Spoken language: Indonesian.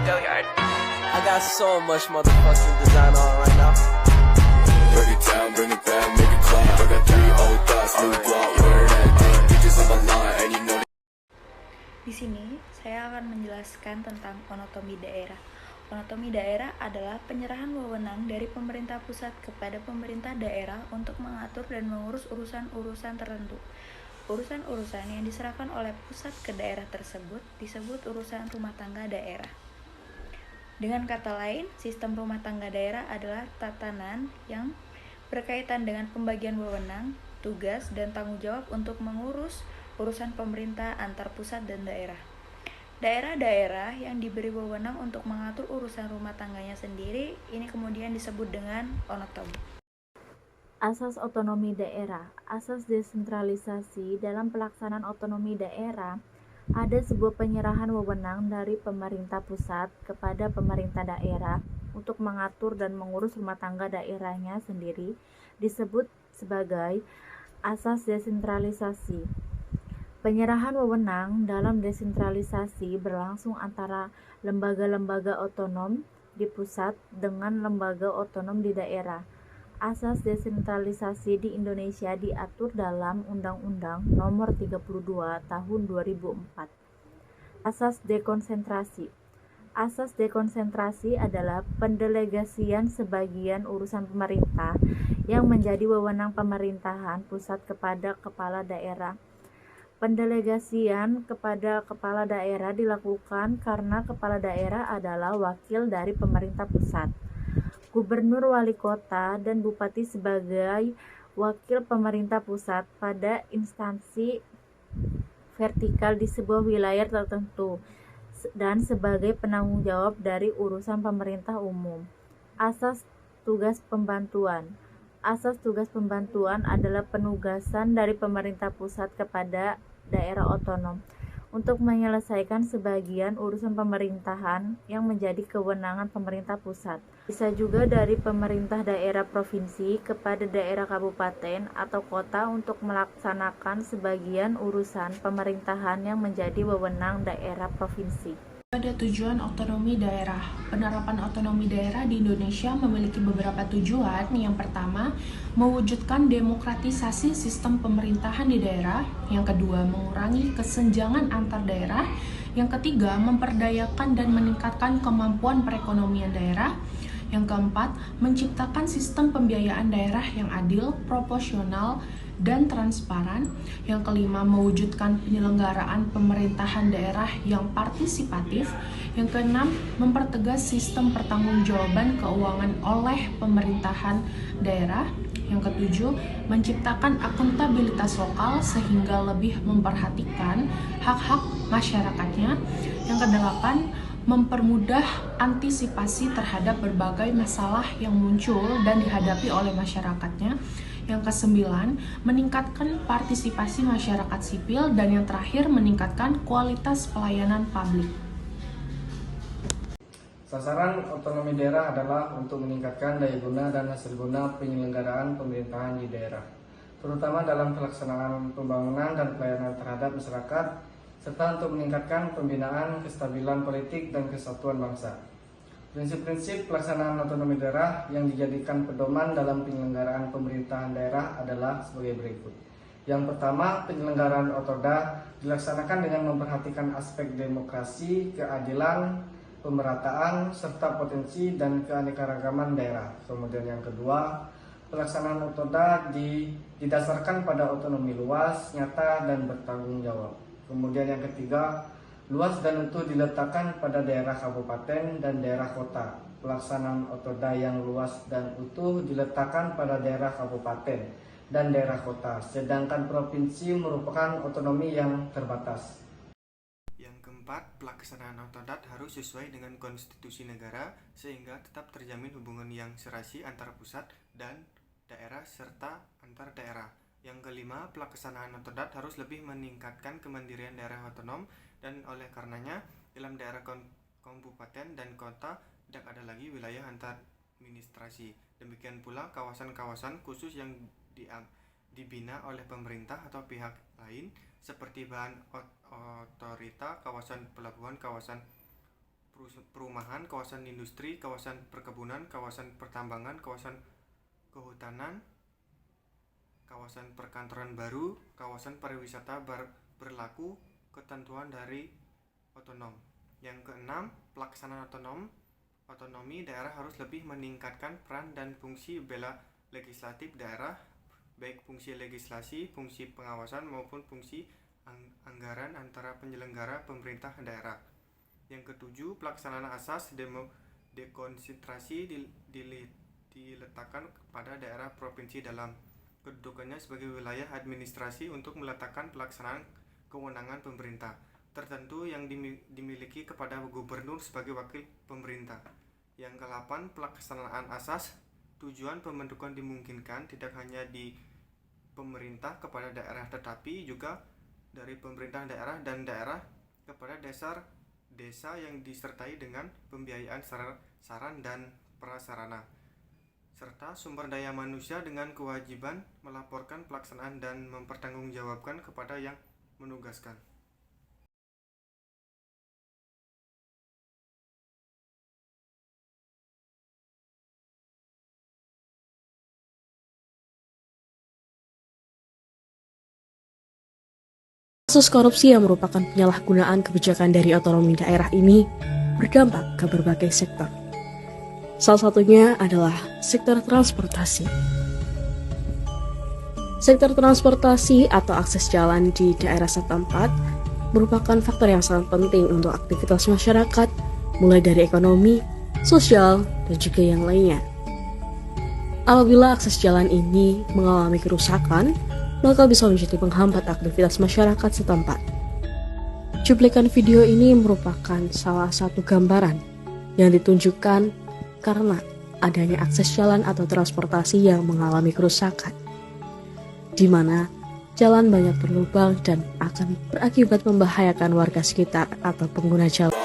I got so much motherfucking design on right now. Bring it down, bring it back, make it clap. I got 3 old thoughts, new block, where that thing. Bitches on my line, and you know. Di sini saya akan menjelaskan tentang otonomi daerah. Otonomi daerah adalah penyerahan wewenang dari pemerintah pusat kepada pemerintah daerah untuk mengatur dan mengurus urusan-urusan tertentu. Urusan-urusan yang diserahkan oleh pusat ke daerah tersebut disebut urusan rumah tangga daerah. Dengan kata lain, sistem rumah tangga daerah adalah tatanan yang berkaitan dengan pembagian wewenang, tugas, dan tanggung jawab untuk mengurus urusan pemerintah antar pusat dan daerah. Daerah-daerah yang diberi wewenang untuk mengatur urusan rumah tangganya sendiri, ini kemudian disebut dengan onotom. Asas otonomi daerah. Asas desentralisasi dalam pelaksanaan otonomi daerah ada sebuah penyerahan wewenang dari pemerintah pusat kepada pemerintah daerah untuk mengatur dan mengurus rumah tangga daerahnya sendiri, disebut sebagai asas desentralisasi. Penyerahan wewenang dalam desentralisasi berlangsung antara lembaga-lembaga otonom di pusat dengan lembaga otonom di daerah. Asas desentralisasi di Indonesia diatur dalam Undang-Undang Nomor 32 Tahun 2004. Asas dekonsentrasi. Asas dekonsentrasi adalah pendelegasian sebagian urusan pemerintah yang menjadi wewenang pemerintahan pusat kepada kepala daerah. Pendelegasian kepada kepala daerah dilakukan karena kepala daerah adalah wakil dari pemerintah pusat. Gubernur, wali kota, dan bupati sebagai wakil pemerintah pusat pada instansi vertikal di sebuah wilayah tertentu dan sebagai penanggung jawab dari urusan pemerintah umum. Asas tugas pembantuan. Asas tugas pembantuan adalah penugasan dari pemerintah pusat kepada daerah otonom untuk menyelesaikan sebagian urusan pemerintahan yang menjadi kewenangan pemerintah pusat. Bisa juga dari pemerintah daerah provinsi kepada daerah kabupaten atau kota untuk melaksanakan sebagian urusan pemerintahan yang menjadi wewenang daerah provinsi. Pada tujuan otonomi daerah, penerapan otonomi daerah di Indonesia memiliki beberapa tujuan. Yang pertama, mewujudkan demokratisasi sistem pemerintahan di daerah. Yang kedua, mengurangi kesenjangan antar daerah. Yang ketiga, memperdayakan dan meningkatkan kemampuan perekonomian daerah. Yang keempat, menciptakan sistem pembiayaan daerah yang adil, proporsional, dan transparan. Yang kelima, mewujudkan penyelenggaraan pemerintahan daerah yang partisipatif. Yang keenam, mempertegas sistem pertanggungjawaban keuangan oleh pemerintahan daerah. Yang ketujuh, menciptakan akuntabilitas lokal sehingga lebih memperhatikan hak-hak masyarakatnya. Yang kedelapan, mempermudah antisipasi terhadap berbagai masalah yang muncul dan dihadapi oleh masyarakatnya. Yang kesembilan, meningkatkan partisipasi masyarakat sipil. Dan yang terakhir, meningkatkan kualitas pelayanan publik. Sasaran otonomi daerah adalah untuk meningkatkan daya guna dan hasil guna penyelenggaraan pemerintahan di daerah, terutama dalam pelaksanaan pembangunan dan pelayanan terhadap masyarakat, serta untuk meningkatkan pembinaan kestabilan politik dan kesatuan bangsa. Prinsip-prinsip pelaksanaan otonomi daerah yang dijadikan pedoman dalam penyelenggaraan pemerintahan daerah adalah sebagai berikut. Yang pertama, penyelenggaraan otoda dilaksanakan dengan memperhatikan aspek demokrasi, keadilan, pemerataan, serta potensi dan keanekaragaman daerah. Kemudian yang kedua, pelaksanaan otoda didasarkan pada otonomi luas, nyata, dan bertanggung jawab. Kemudian yang ketiga, luas dan utuh diletakkan pada daerah kabupaten dan daerah kota. Pelaksanaan otoda yang luas dan utuh diletakkan pada daerah kabupaten dan daerah kota, sedangkan provinsi merupakan otonomi yang terbatas. Yang keempat, pelaksanaan otodat harus sesuai dengan konstitusi negara sehingga tetap terjamin hubungan yang serasi antara pusat dan daerah serta antar daerah. Yang kelima, pelaksanaan otodat harus lebih meningkatkan kemandirian daerah otonom dan oleh karenanya dalam daerah kabupaten dan kota tidak ada lagi wilayah antar administrasi. Demikian pula kawasan-kawasan khusus yang dibina oleh pemerintah atau pihak lain seperti bahan otorita, kawasan pelabuhan, kawasan perumahan, kawasan industri, kawasan perkebunan, kawasan pertambangan, kawasan kehutanan, kawasan perkantoran baru, kawasan pariwisata berlaku ketentuan dari otonom. Yang keenam, pelaksanaan otonomi daerah harus lebih meningkatkan peran dan fungsi bela legislatif daerah, baik fungsi legislasi, fungsi pengawasan maupun fungsi anggaran antara penyelenggara pemerintah daerah. Yang ketujuh, pelaksanaan asas dekonsentrasi diletakkan kepada daerah provinsi dalam kedudukannya sebagai wilayah administrasi untuk meletakkan pelaksanaan kewenangan pemerintah tertentu yang dimiliki kepada gubernur sebagai wakil pemerintah. Yang ke-8, pelaksanaan asas tujuan pembentukan dimungkinkan tidak hanya di pemerintah kepada daerah tetapi juga dari pemerintah daerah dan daerah kepada desa yang disertai dengan pembiayaan saran dan prasarana, serta sumber daya manusia dengan kewajiban melaporkan pelaksanaan dan mempertanggungjawabkan kepada yang menugaskan. Kasus korupsi yang merupakan penyalahgunaan kebijakan dari otonomi daerah ini berdampak ke berbagai sektor. Salah satunya adalah sektor transportasi. Sektor transportasi atau akses jalan di daerah setempat merupakan faktor yang sangat penting untuk aktivitas masyarakat, mulai dari ekonomi, sosial, dan juga yang lainnya. Apabila akses jalan ini mengalami kerusakan, maka bisa menjadi penghambat aktivitas masyarakat setempat. Cuplikan video ini merupakan salah satu gambaran yang ditunjukkan karena adanya akses jalan atau transportasi yang mengalami kerusakan, di mana jalan banyak berlubang dan akan berakibat membahayakan warga sekitar atau pengguna jalan.